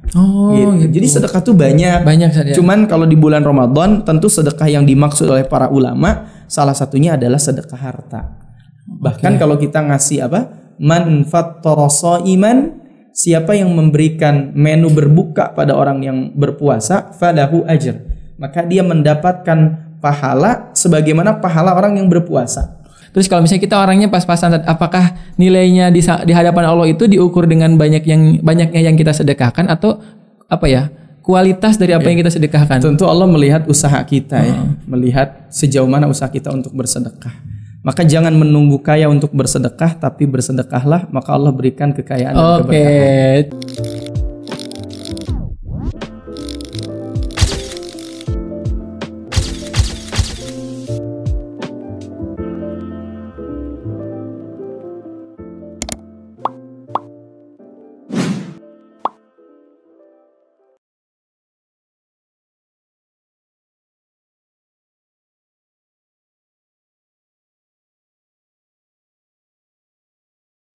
Gitu. Jadi sedekah tuh banyak saja. Cuman kalau di bulan Ramadan tentu sedekah yang dimaksud oleh para ulama salah satunya adalah sedekah harta. Bahkan kalau kita ngasih man fattara shaiman, siapa yang memberikan menu berbuka pada orang yang berpuasa, falahu ajr, maka dia mendapatkan pahala sebagaimana pahala orang yang berpuasa. Terus kalau misalnya kita orangnya pas-pasan, apakah nilainya di hadapan Allah itu diukur dengan banyaknya yang kita sedekahkan, atau kualitas dari apa yang kita sedekahkan? Tentu Allah melihat usaha kita melihat sejauh mana usaha kita untuk bersedekah. Maka jangan menunggu kaya untuk bersedekah, tapi bersedekahlah maka Allah berikan kekayaan dan keberkahan.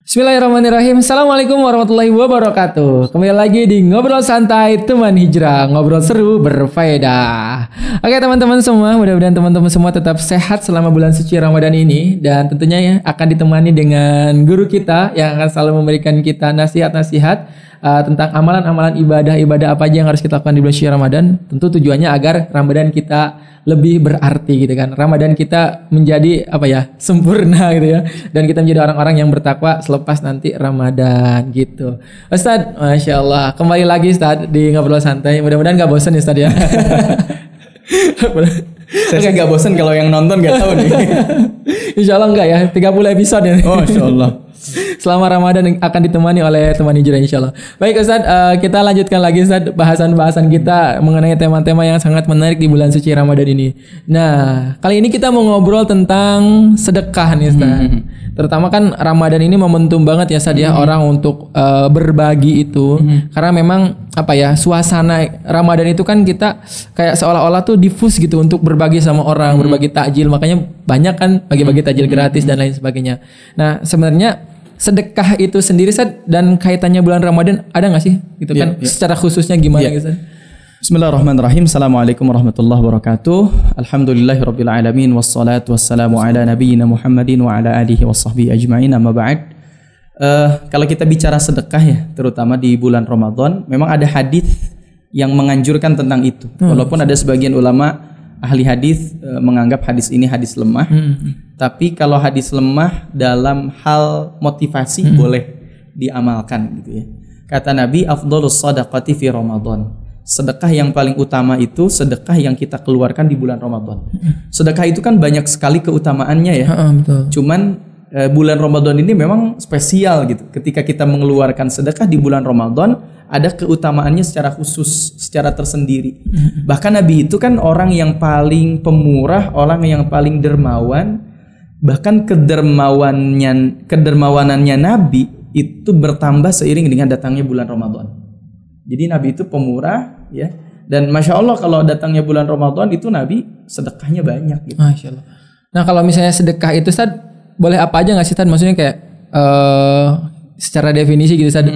Bismillahirrahmanirrahim. Assalamualaikum warahmatullahi wabarakatuh. Kembali lagi di Ngobrol Santai Teman Hijrah, ngobrol seru berfaedah. Oke teman-teman semua, mudah-mudahan teman-teman semua tetap sehat selama bulan suci Ramadan ini. Dan tentunya akan ditemani dengan guru kita yang akan selalu memberikan kita nasihat-nasihat tentang amalan-amalan ibadah apa aja yang harus kita lakukan di bulan suci Ramadan. Tentu tujuannya agar Ramadan kita lebih berarti gitu kan. Ramadan kita menjadi sempurna gitu ya. Dan kita menjadi orang-orang yang bertakwa selepas nanti Ramadan gitu. Ustadz, Masya Allah, kembali lagi Ustadz di Ngobrol Santai. Mudah-mudahan gak bosan ya Ustadz ya. Saya gak bosan, kalau yang nonton gak tahu nih. Insya Allah enggak ya, 30 episode ya. Oh Insya Allah. Selama Ramadan akan ditemani oleh teman hijrah insya Allah. Baik Ustadz, kita lanjutkan lagi Ustadz bahasan-bahasan kita mengenai tema-tema yang sangat menarik di bulan suci Ramadan ini. Nah, kali ini kita mau ngobrol tentang sedekah nih Ustadz. Terutama kan Ramadan ini momentum banget ya Ustadz ya, orang untuk berbagi itu. Karena memang suasana Ramadan itu kan kita kayak seolah-olah tuh difus gitu untuk berbagi sama orang, berbagi takjil. Makanya banyak kan bagi-bagi takjil gratis dan lain sebagainya. Nah, sebenarnya sedekah itu sendiri Ustaz, dan kaitannya bulan Ramadan ada nggak sih gitu kan? Secara khususnya gimana gitu? Bismillahirrahmanirrahim. Assalamualaikum warahmatullahi wabarakatuh. Alhamdulillahirabbil alamin, wassalatu wassalamu ala nabiyyina Muhammadin wa ala alihi washabbihi ajmain, amma ba'd. Kalau kita bicara sedekah ya, terutama di bulan Ramadan, memang ada hadis yang menganjurkan tentang itu. Walaupun ada sebagian ulama ahli hadis menganggap hadis ini hadis lemah. Tapi kalau hadis lemah dalam hal motivasi boleh diamalkan gitu ya. Kata Nabi, afdhalus shadaqati fi Ramadan. Sedekah yang paling utama itu sedekah yang kita keluarkan di bulan Ramadan. Sedekah itu kan banyak sekali keutamaannya ya. Betul. Cuman bulan Ramadan ini memang spesial gitu. Ketika kita mengeluarkan sedekah di bulan Ramadan, ada keutamaannya secara khusus, secara tersendiri. Bahkan Nabi itu kan orang yang paling pemurah, orang yang paling dermawan. Bahkan kedermawanannya Nabi itu bertambah seiring dengan datangnya bulan Ramadan. Jadi Nabi itu pemurah ya. Dan Masya Allah kalau datangnya bulan Ramadan itu Nabi sedekahnya banyak gitu. Masya Allah. Nah kalau misalnya sedekah itu Ustaz, boleh apa aja nggak sih Ustaz? Maksudnya kayak secara definisi gitu Ustaz.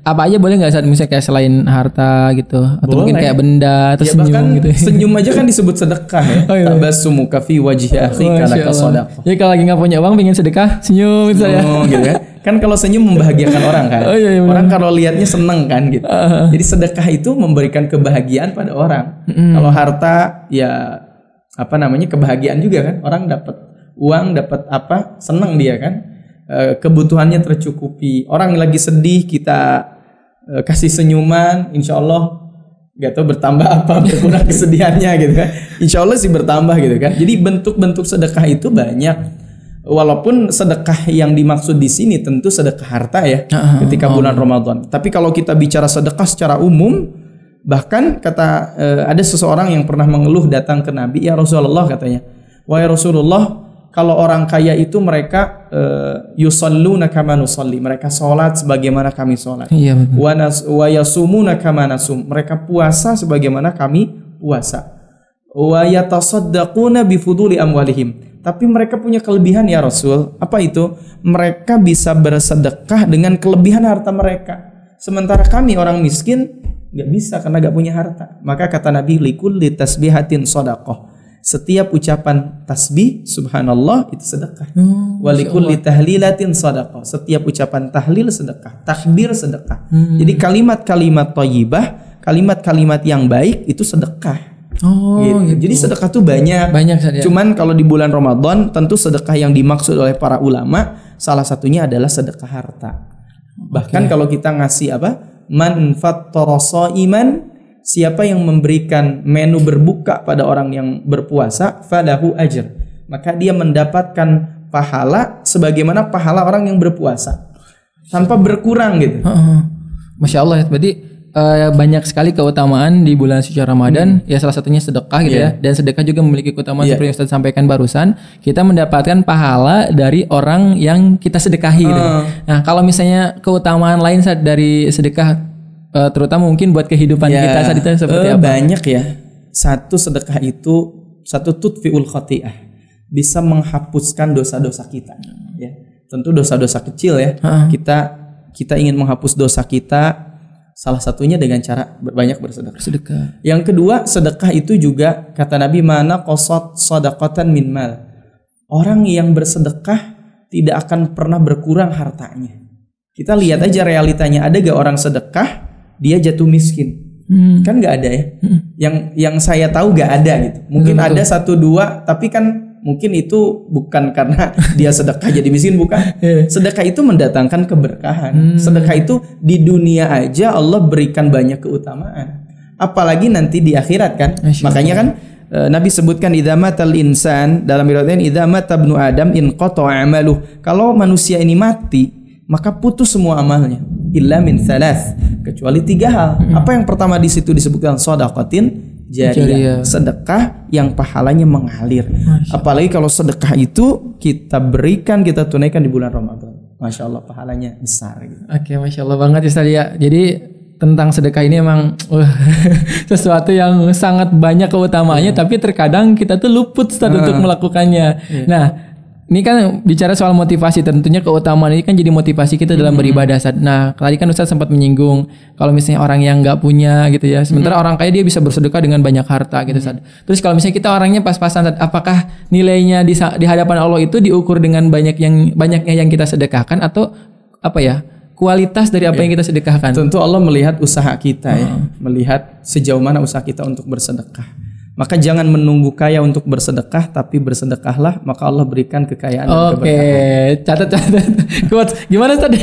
Apa aja boleh nggak Ustaz? Misalnya kayak selain harta gitu, atau boleh. Mungkin kayak benda atau ya, senyum gitu. Senyum aja kan disebut sedekah ya. Tabassumuka fi wajhi akhika laka shadaqah. Ya kalau lagi nggak punya uang pengen sedekah, senyum gitu ya. Gitu kan. Kan kalau senyum membahagiakan orang kan. Orang kalau lihatnya seneng kan gitu. Jadi sedekah itu memberikan kebahagiaan pada orang. Kalau harta ya kebahagiaan juga kan. Orang dapat uang, dapat seneng dia kan. Kebutuhannya tercukupi. Orang lagi sedih kita kasih senyuman, insya Allah gak tahu bertambah apa berkurang kesedihannya gitu kan. Insya Allah sih bertambah gitu kan. Jadi bentuk-bentuk sedekah itu banyak. Walaupun sedekah yang dimaksud di sini tentu sedekah harta ya ketika bulan Ramadan. Tapi kalau kita bicara sedekah secara umum, bahkan ada seseorang yang pernah mengeluh datang ke Nabi, ya Rasulullah katanya, wahai Rasulullah, kalau orang kaya itu mereka yusalluna kama nusalli, mereka sholat sebagaimana kami sholat. Iya, wa yasumuna kama nasum, mereka puasa sebagaimana kami puasa. Wa yatasaddaquna bifuduli amwalihim, tapi mereka punya kelebihan ya Rasul. Apa itu? Mereka bisa bersedekah dengan kelebihan harta mereka. Sementara kami orang miskin Nggak bisa karena nggak punya harta. Maka kata Nabi, likulli tasbihatin shadaqah. Setiap ucapan tasbih subhanallah itu sedekah. Walikulli tahlilatin shadaqah. Setiap ucapan tahlil sedekah, takbir sedekah. Jadi kalimat-kalimat thayyibah, kalimat-kalimat yang baik itu sedekah. Gitu. Jadi sedekah tuh banyak saja. Cuman kalau di bulan Ramadan tentu sedekah yang dimaksud oleh para ulama salah satunya adalah sedekah harta. Bahkan kalau kita ngasih man fattara shaiman, siapa yang memberikan menu berbuka pada orang yang berpuasa, falahu ajr, maka dia mendapatkan pahala sebagaimana pahala orang yang berpuasa tanpa berkurang gitu. Masya Allah, berarti banyak sekali keutamaan di bulan suci Ramadan. Ya salah satunya sedekah gitu ya. Dan sedekah juga memiliki keutamaan seperti yang Ustaz sampaikan barusan. Kita mendapatkan pahala dari orang yang kita sedekahi gitu. Nah, kalau misalnya keutamaan lain dari sedekah, terutama mungkin buat kehidupan kita saat itu seperti apa? Banyak ya. Satu, sedekah itu tutfiul khati'ah, bisa menghapuskan dosa-dosa kita. Ya. Tentu dosa-dosa kecil ya. Kita ingin menghapus dosa kita. Salah satunya dengan cara banyak bersedekah. Yang kedua, sedekah itu juga kata Nabi, mana qasat shadaqatan min mal. Orang yang bersedekah tidak akan pernah berkurang hartanya. Kita lihat aja realitanya, ada gak orang sedekah dia jatuh miskin? Kan gak ada ya. Yang saya tahu gak ada gitu. Mungkin ada 1-2, tapi kan mungkin itu bukan karena dia sedekah jadi miskin, bukan. Sedekah itu mendatangkan keberkahan. Sedekah itu di dunia aja Allah berikan banyak keutamaan. Apalagi nanti di akhirat kan. Makanya kan Nabi sebutkan idza matal insan, dalam riwayat idza mata ibnu adam inqata'a amaluh. Kalau manusia ini mati, maka putus semua amalnya. Illa min thalath, kecuali 3 hal. Apa yang pertama di situ disebutkan? Shadaqatin jariyah, sedekah yang pahalanya mengalir. Apalagi kalau sedekah itu kita berikan, kita tunaikan di bulan Ramadan, Masya Allah pahalanya besar gitu. Oke, Masya Allah banget Ustaz ya. Jadi tentang sedekah ini emang sesuatu yang sangat banyak keutamaannya, tapi terkadang kita tuh luput Ustaz untuk melakukannya. Nah, ini kan bicara soal motivasi, tentunya keutamaan ini kan jadi motivasi kita dalam beribadah. Nah, tadi kan Ustaz sempat menyinggung kalau misalnya orang yang nggak punya gitu ya, sementara orang kaya dia bisa bersedekah dengan banyak harta gitu Ustaz. Terus kalau misalnya kita orangnya pas-pasan, apakah nilainya di hadapan Allah itu diukur dengan banyaknya yang kita sedekahkan, atau apa ya, kualitas dari apa yang kita sedekahkan? Tentu Allah melihat usaha kita ya, melihat sejauh mana usaha kita untuk bersedekah. Maka jangan menunggu kaya untuk bersedekah, tapi bersedekahlah maka Allah berikan kekayaan dan keberkahan. Catat. Quotes. Gimana tadi?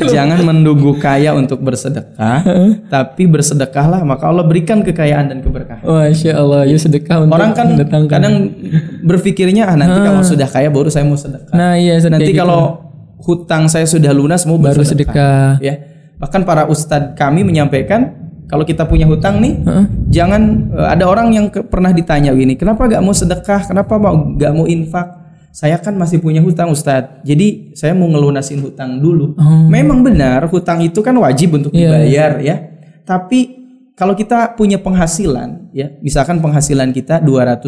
Jangan menunggu kaya untuk bersedekah, tapi bersedekahlah maka Allah berikan kekayaan dan keberkahan. Masya Allah, ya sedekah untuk orang kan kadang berpikirnya nanti kalau sudah kaya baru saya mau sedekah. Nah, iya, nanti kalau hutang saya sudah lunas mau baru sedekah. Ya. Bahkan para ustadz kami menyampaikan, kalau kita punya hutang nih, jangan ada orang yang pernah ditanya gini, kenapa gak mau sedekah, kenapa gak mau infak? Saya kan masih punya hutang Ustadz, jadi saya mau ngelunasin hutang dulu. Memang benar hutang itu kan wajib untuk dibayar ya. Tapi kalau kita punya penghasilan ya, misalkan penghasilan kita 200.000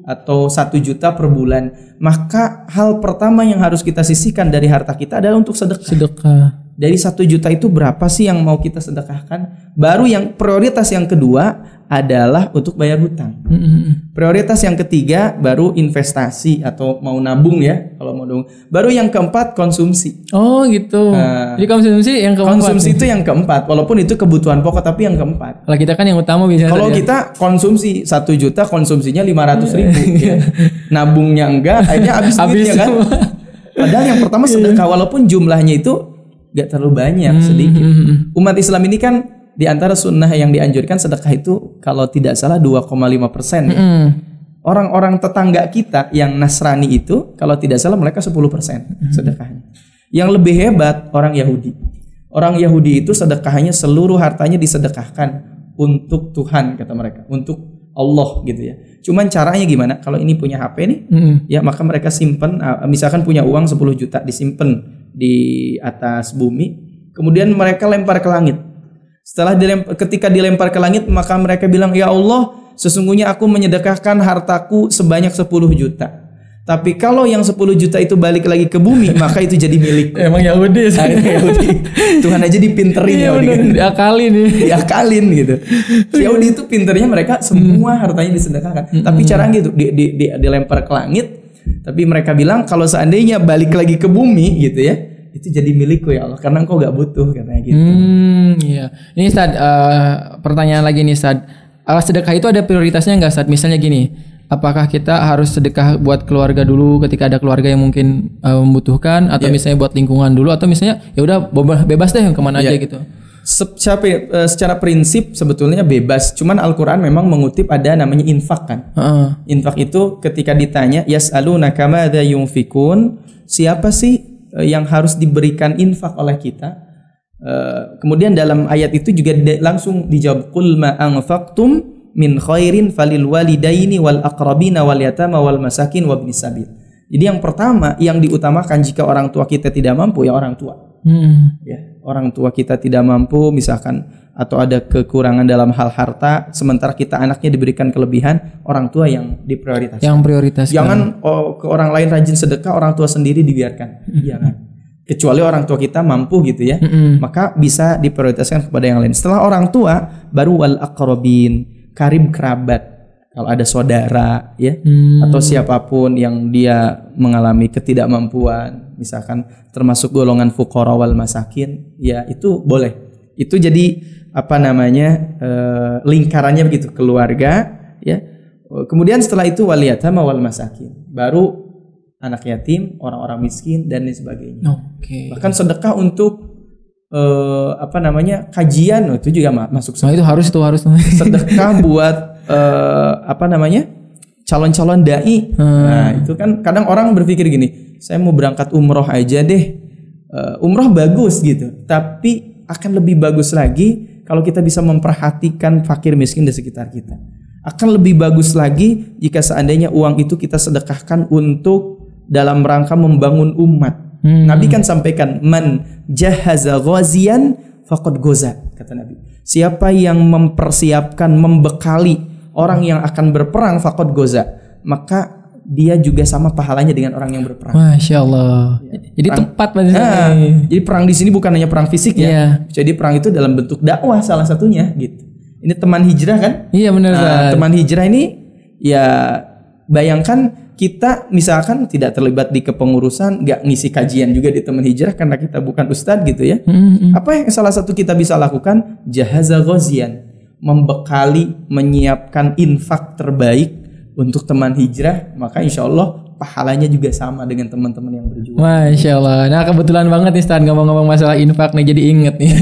atau 1 juta per bulan, maka hal pertama yang harus kita sisihkan dari harta kita adalah untuk sedekah. Dari 1 juta itu berapa sih yang mau kita sedekahkan? Baru yang prioritas yang kedua adalah untuk bayar hutang. Prioritas yang ketiga baru investasi atau mau nabung ya, kalau mau nabung. Baru yang keempat konsumsi. Oh gitu. Jadi konsumsi yang keempat. Konsumsi itu yang keempat, walaupun itu kebutuhan pokok tapi yang keempat. Kalau kita kan yang utama biasanya. Kalau kita konsumsi 1 juta, konsumsinya 500.000. Ya. Nabungnya enggak, akhirnya habis ya kan. Padahal yang pertama sedekah, walaupun jumlahnya itu gak terlalu banyak, sedikit. Umat Islam ini kan di antara sunnah yang dianjurkan sedekah itu kalau tidak salah 2,5%. Ya. Orang-orang tetangga kita yang Nasrani itu kalau tidak salah mereka 10% sedekahnya. Yang lebih hebat orang Yahudi. Orang Yahudi itu sedekahnya seluruh hartanya disedekahkan untuk Tuhan kata mereka, untuk Allah gitu ya. Cuman caranya gimana? Kalau ini punya HP nih, ya maka mereka simpen, misalkan punya uang 10 juta disimpan di atas bumi, kemudian mereka lempar ke langit. Setelah ketika dilempar ke langit, maka mereka bilang, ya Allah, sesungguhnya aku menyedekahkan hartaku sebanyak 10 juta. Tapi kalau yang 10 juta itu balik lagi ke bumi, maka itu jadi milik. Emang Yahudi. Yahudi. Tuhan aja dipinterin ya. Diakalin gitu. Si Yahudi itu pinternya, mereka semua hartanya disedekahkan. Tapi cara gitu, dilempar ke langit. Tapi mereka bilang kalau seandainya balik lagi ke bumi gitu ya, itu jadi milikku ya Allah, karena engkau gak butuh katanya gitu. Iya. Ini Ustaz, pertanyaan lagi nih Ustaz. Sedekah itu ada prioritasnya nggak Ustaz? Misalnya gini, apakah kita harus sedekah buat keluarga dulu ketika ada keluarga yang mungkin membutuhkan, atau misalnya buat lingkungan dulu, atau misalnya ya udah bebas deh kemana aja gitu? Secara prinsip sebetulnya bebas, cuman Al-Quran memang mengutip ada namanya infak kan. Infak itu ketika ditanya yas'alunaka madza yunfikun, siapa sih yang harus diberikan infak oleh kita? Kemudian dalam ayat itu juga langsung dijawab, qul ma anfaqtum min khairin falil walidaini wal aqrabina wal yatama wal masakin wabnis sabil. Jadi yang pertama yang diutamakan jika orang tua kita tidak mampu ya orang tua. Ya, orang tua kita tidak mampu misalkan, atau ada kekurangan dalam hal harta, sementara kita anaknya diberikan kelebihan, orang tua yang diprioritaskan. Yang prioritaskan. Jangan ke orang lain rajin sedekah, orang tua sendiri dibiarkan. Jangan. Kecuali orang tua kita mampu gitu ya, maka bisa diprioritaskan kepada yang lain. Setelah orang tua, baru wal aqrabin, karib kerabat. Kalau ada saudara ya, atau siapapun yang dia mengalami ketidakmampuan, misalkan termasuk golongan fuqara wal masakin, ya itu boleh. Itu jadi lingkarannya begitu, keluarga ya. Kemudian setelah itu wal yatama wal masakin, baru anak yatim, orang-orang miskin dan lain sebagainya. Bahkan sedekah untuk kajian itu juga masuk. Nah, itu harus. Sedekah buat calon-calon dai. Nah, itu kan kadang orang berpikir gini, saya mau berangkat umroh aja deh. Umroh bagus gitu, tapi akan lebih bagus lagi kalau kita bisa memperhatikan fakir miskin di sekitar kita. Akan lebih bagus lagi jika seandainya uang itu kita sedekahkan untuk dalam rangka membangun umat. Nabi kan sampaikan, man jahaza ghazian faqad goza, kata Nabi. Siapa yang mempersiapkan, membekali orang yang akan berperang, faqad goza, maka dia juga sama pahalanya dengan orang yang berperang. Masya Allah. Ya, jadi tepat jadi perang di sini bukan hanya perang fisik ya. Jadi perang itu dalam bentuk dakwah salah satunya gitu. Ini teman hijrah kan? Iya benar. Teman hijrah ini ya, bayangkan kita misalkan tidak terlibat di kepengurusan, nggak ngisi kajian juga di teman hijrah karena kita bukan ustadz gitu ya. Apa yang salah satu kita bisa lakukan? Jahaza ghazian, membekali, menyiapkan infak terbaik untuk teman hijrah, maka insya Allah pahalanya juga sama dengan teman-teman yang berjuang. Masya Allah. Nah kebetulan banget nih Stan ngomong-ngomong masalah infak nih, jadi inget nih.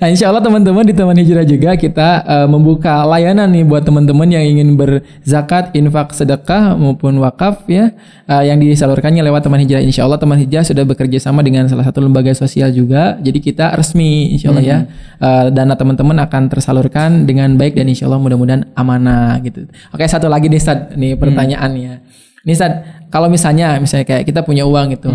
Nah insya Allah teman-teman di Teman Hijrah juga kita membuka layanan nih buat teman-teman yang ingin berzakat, infak, sedekah maupun wakaf ya, yang disalurkannya lewat Teman Hijrah. Insya Allah Teman Hijrah sudah bekerja sama dengan salah satu lembaga sosial juga, jadi kita resmi insya Allah ya, dana teman-teman akan tersalurkan dengan baik dan insya Allah mudah-mudahan amanah gitu. Oke, satu lagi nih Stan, nih pertanyaannya. Nih Stan, kalau misalnya kayak kita punya uang gitu,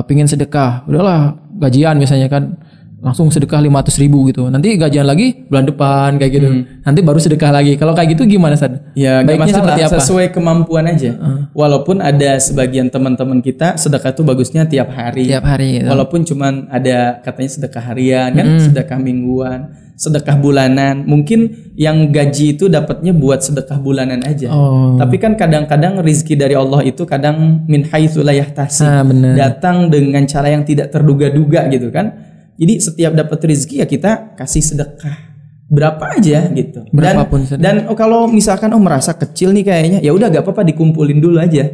pingin sedekah, udahlah gajian misalnya kan, langsung sedekah 500.000 gitu. Nanti gajian lagi bulan depan kayak gitu. Nanti baru sedekah lagi. Kalau kayak gitu gimana Stan? Ya baiknya seperti apa? Sesuai kemampuan aja. Walaupun ada sebagian teman-teman kita sedekah tuh bagusnya tiap hari. Tiap hari. Gitu. Walaupun cuman ada katanya sedekah harian kan, sedekah mingguan, sedekah bulanan. Mungkin yang gaji itu dapatnya buat sedekah bulanan aja. Tapi kan kadang-kadang rezeki dari Allah itu kadang min haitsu la yahtasib. Datang dengan cara yang tidak terduga-duga gitu kan. Jadi setiap dapat rezeki ya kita kasih sedekah berapa aja gitu. Dan kalau misalkan merasa kecil nih kayaknya, ya udah gak apa-apa dikumpulin dulu aja.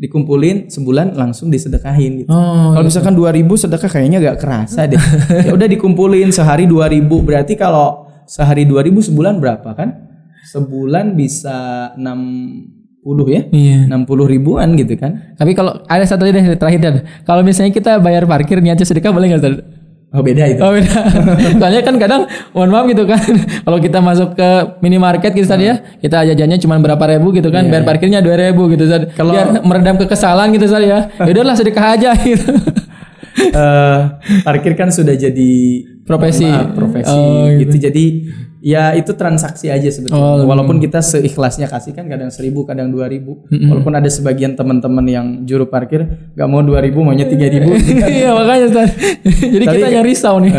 Dikumpulin sebulan langsung disedekahin gitu. Kalau misalkan 2.000 sedekah kayaknya gak kerasa deh. Ya udah dikumpulin sehari 2.000. Berarti kalau sehari 2.000 sebulan berapa kan? Sebulan bisa 60 ya? Iya. 60 ribuan gitu kan. Tapi kalau ada satu lagi terakhir, kalau misalnya kita bayar parkir niatnya sedekah boleh enggak? Beda itu. Beda. Soalnya kan kadang mohon maaf gitu kan, kalau kita masuk ke minimarket gitu tadi ya, kita jajannya cuma berapa ribu gitu kan, bayar parkirnya 2.000 gitu kan. Kalau biar meredam kekesalan gitu ya. Ya udahlah sedekah aja gitu. Parkir kan sudah jadi profesi gitu. Jadi Ya itu transaksi aja sebetulnya. Walaupun kita seikhlasnya kasih kan kadang 1.000 kadang 2.000. Walaupun ada sebagian teman-teman yang juru parkir gak mau 2.000 maunya 3.000. Iya makanya Ustaz. Jadi kita yang risau nih.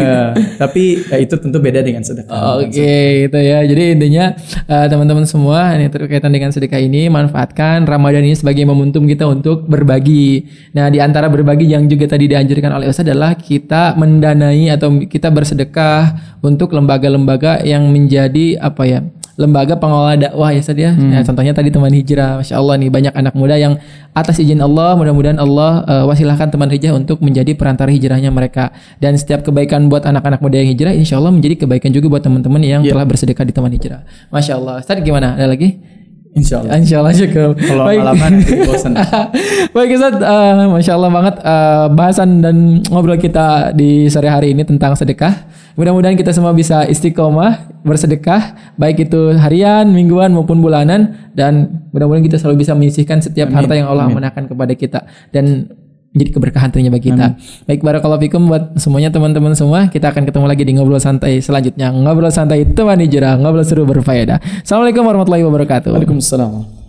Tapi ya, itu tentu beda dengan sedekah. Oke, itu ya. Jadi intinya teman-teman semua ini terkaitan dengan sedekah ini, manfaatkan Ramadan ini sebagai momentum kita untuk berbagi. Nah, di antara berbagi yang juga tadi dianjurkan oleh Ustaz adalah kita mendanai atau kita bersedekah untuk lembaga-lembaga yang menjadi lembaga pengelola dakwah ya Ustaz ya. Nah, contohnya tadi teman hijrah. Masya Allah nih banyak anak muda yang atas izin Allah mudah-mudahan Allah wasilahkan teman hijrah untuk menjadi perantara hijrahnya mereka. Dan setiap kebaikan buat anak-anak muda yang hijrah insya Allah menjadi kebaikan juga buat teman-teman yang telah bersedekah di teman hijrah. Masya Allah. Ustaz gimana? Ada lagi? Insya Allah syukur. Kalau lama-lama bosan. Baik Ustaz, Masya Allah banget bahasan dan ngobrol kita di sore hari ini tentang sedekah. Mudah-mudahan kita semua bisa istiqomah bersedekah, baik itu harian, mingguan maupun bulanan, dan mudah-mudahan kita selalu bisa menyisihkan setiap harta yang Allah amanahkan kepada kita dan jadi keberkahan tentunya bagi kita. Baik, barakallahu fikum buat semuanya teman-teman semua. Kita akan ketemu lagi di ngobrol santai selanjutnya. Ngobrol santai teman hijrah, ngobrol seru berfaedah. Assalamualaikum warahmatullahi wabarakatuh. Waalaikumsalam.